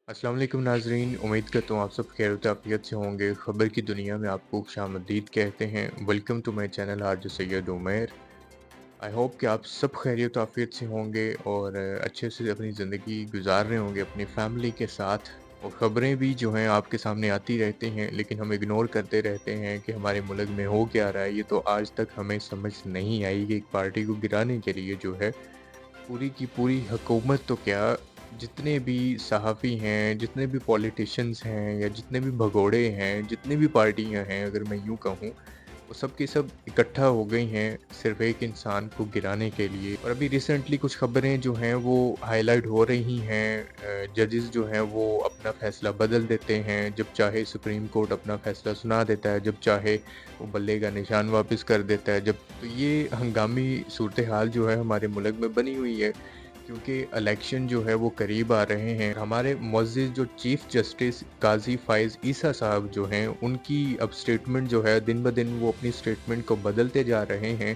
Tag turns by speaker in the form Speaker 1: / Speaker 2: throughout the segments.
Speaker 1: अस्सलाम वालेकुम नाज़रीन, उम्मीद करता हूँ आप सब खैर-ओ-आफ़ियत से होंगे। ख़बर की दुनिया में आपको खुशामदीद कहते हैं। Welcome to my channel RJ Syed Umair. I hope कि आप सब खैरियत-ओ-आफ़ियत से होंगे और अच्छे से अपनी ज़िंदगी गुज़ार रहे होंगे अपनी फ़ैमिली के साथ। और ख़बरें भी जो हैं आपके सामने आती रहती हैं, लेकिन हम इग्नोर करते रहते हैं कि हमारे मुल्क में हो क्या रहा है। ये तो आज तक हमें समझ नहीं आई कि एक पार्टी को गिराने के लिए जो है पूरी की पूरी हुकूमत तो क्या, जितने भी सहाफ़ी हैं, जितने भी पॉलिटिशियंस हैं या जितने भी भगोड़े हैं, जितनी भी पार्टियाँ हैं अगर मैं यूँ कहूँ, वो सब की सब इकट्ठा हो गई हैं सिर्फ़ एक इंसान को गिराने के लिए। और अभी रिसेंटली कुछ ख़बरें जो हैं वो हाइलाइट हो रही हैं। जजेस जो हैं वो अपना फ़ैसला बदल देते हैं, जब चाहे सुप्रीम कोर्ट अपना फ़ैसला सुना देता है, जब चाहे वो बल्ले का निशान वापस कर देता है। जब तो ये हंगामी सूरत-ए-हाल जो है हमारे मुल्क में बनी हुई है, क्योंकि इलेक्शन जो है वो करीब आ रहे हैं। हमारे मुअज़्ज़िज़ जो चीफ़ जस्टिस काज़ी फ़ाइज़ ईसा साहब जो हैं, उनकी अब स्टेटमेंट जो है दिन-ब-दिन वो अपनी स्टेटमेंट को बदलते जा रहे हैं।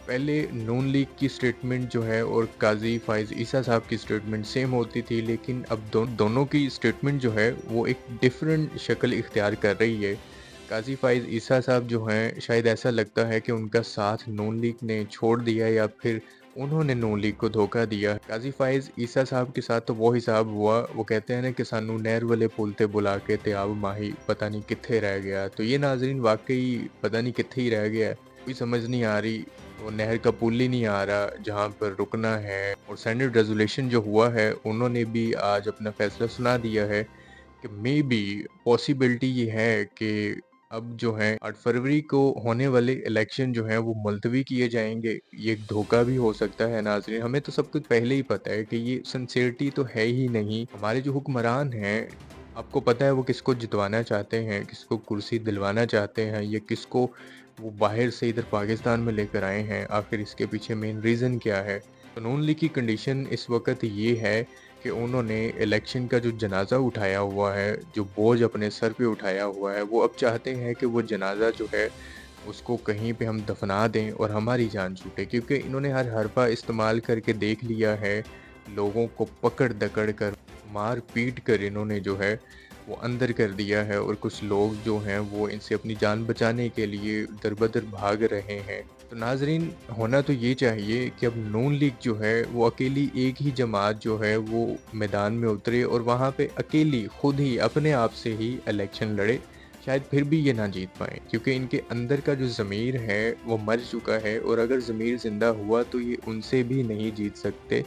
Speaker 1: पहले नून लीग की स्टेटमेंट जो है और काज़ी फ़ाइज़ ईसा साहब की स्टेटमेंट सेम होती थी, लेकिन अब दोनों की स्टेटमेंट जो है वो एक डिफरेंट शक्ल इख्तियार कर रही है। काज़ी फ़ाइज़ ईसा साहब जो हैं, शायद ऐसा लगता है कि उनका साथ नून लीग ने छोड़ दिया या फिर उन्होंने नून लीग को धोखा दिया। काज़ी फ़ाइज़ ईसा साहब के साथ तो वो हिसाब हुआ, वो कहते हैं ना कि सानू नहर वाले पुल ते बुला के ते अब माही पता नहीं कित्थे रह गया। तो ये नाज़रीन वाक़ई पता नहीं कित्थे ही रह गया है, कोई समझ नहीं आ रही। वो नहर का पुल ही नहीं आ रहा जहाँ पर रुकना है। और सेनेट रेज़ोल्यूशन जो हुआ है, उन्होंने भी आज अपना फ़ैसला सुना दिया है कि मेबी पॉसिबिलिटी ये है कि अब जो है 8 फरवरी को होने वाले इलेक्शन जो हैं वो मुलतवी किए जाएँगे। ये एक धोखा भी हो सकता है नाज़रीन, हमें तो सब कुछ पहले ही पता है कि ये सिंसियरिटी तो है ही नहीं। हमारे जो हुक्मरान हैं, आपको पता है वो किसको जितवाना चाहते हैं, किसको कुर्सी दिलवाना चाहते हैं या किसको वो बाहर से इधर पाकिस्तान में लेकर आए हैं। आखिर इसके पीछे मेन रीज़न क्या है? तो नून लीग की कंडीशन इस वक़्त ये है कि उन्होंने इलेक्शन का जो जनाज़ा उठाया हुआ है, जो बोझ अपने सर पे उठाया हुआ है, वो अब चाहते हैं कि वो जनाज़ा जो है, उसको कहीं पे हम दफ़ना दें और हमारी जान छूटे। क्योंकि इन्होंने हर हरबा इस्तेमाल करके देख लिया है, लोगों को पकड़-दकड़ कर, मार-पीट कर इन्होंने जो है, वो अंदर कर दिया है और कुछ लोग जो हैं, वो इनसे अपनी जान बचाने के लिए दर-बदर भाग रहे हैं। तो नाज़रीन, होना तो ये चाहिए कि अब नून लीग जो है वो अकेली एक ही जमात जो है वो मैदान में उतरे और वहाँ पे अकेली खुद ही अपने आप से ही इलेक्शन लड़े। शायद फिर भी ये ना जीत पाएँ, क्योंकि इनके अंदर का जो ज़मीर है वो मर चुका है और अगर ज़मीर ज़िंदा हुआ तो ये उनसे भी नहीं जीत सकते।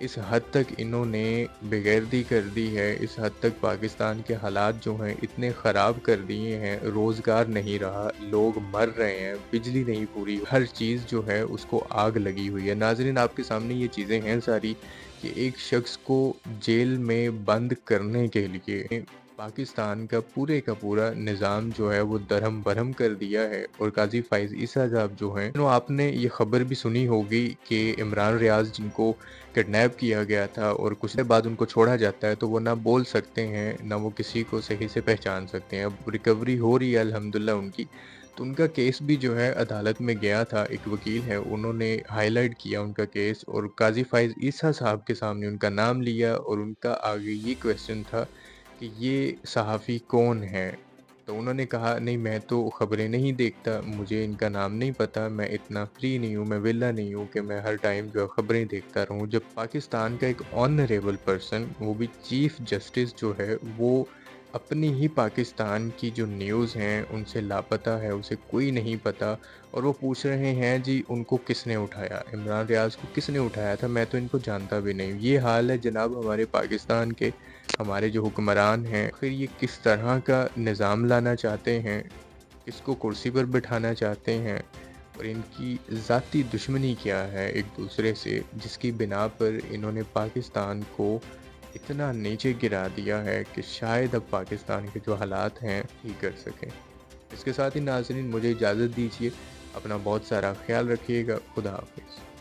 Speaker 1: इस हद तक इन्होंने बेगैरती कर दी है, इस हद तक पाकिस्तान के हालात जो हैं इतने ख़राब कर दिए हैं, रोज़गार नहीं रहा, लोग मर रहे हैं, बिजली नहीं पूरी, हर चीज़ जो है उसको आग लगी हुई है। नाज़रीन, आपके सामने ये चीज़ें हैं सारी कि एक शख्स को जेल में बंद करने के लिए पाकिस्तान का पूरा निज़ाम जो है वो दरहम-बरहम कर दिया है। और काज़ी फ़ाइज़ ईसा साहब जो हैं, तो आपने ये ख़बर भी सुनी होगी कि इमरान रियाज़ जिनको किडनैप किया गया था और कुछ देर बाद उनको छोड़ा जाता है, तो वो ना बोल सकते हैं, ना वो किसी को सही से पहचान सकते हैं। अब रिकवरी हो रही है अल्हम्दुलिल्लाह उनकी। तो उनका केस भी जो है अदालत में गया था, एक वकील है, उन्होंने हाइलाइट किया उनका केस और काज़ी फ़ाइज़ ईसा साहब के सामने उनका नाम लिया और उनका आगे ये क्वेश्चन था कि ये सहाफ़ी कौन है? तो उन्होंने कहा, नहीं मैं तो ख़बरें नहीं देखता, मुझे इनका नाम नहीं पता, मैं इतना फ्री नहीं हूँ, मैं वेला नहीं हूँ कि मैं हर टाइम जो है ख़बरें देखता रहूँ। जब पाकिस्तान का एक ऑनरेबल पर्सन, वो भी चीफ़ जस्टिस जो है, वो अपनी ही पाकिस्तान की जो न्यूज़ हैं, उनसे लापता है, उसे कोई नहीं पता और वो पूछ रहे हैं जी उनको किसने उठाया? इमरान रियाज़ को किसने उठाया था? मैं तो इनको जानता भी नहीं। ये हाल है जनाब हमारे पाकिस्तान के, हमारे जो हुक्मरान हैं। फिर ये किस तरह का निज़ाम लाना चाहते हैं, किसको कुर्सी पर बिठाना चाहते हैं और इनकी ज़ाती दुश्मनी क्या है एक-दूसरे से, जिसकी बिना पर इन्होंने पाकिस्तान को इतना नीचे गिरा दिया है कि शायद अब पाकिस्तान के जो हालात हैं ठीक कर सकें। इसके साथ ही नाज़रीन, मुझे इजाज़त दीजिए, अपना बहुत सारा ख़्याल रखिएगा। खुदा हाफ़िज़।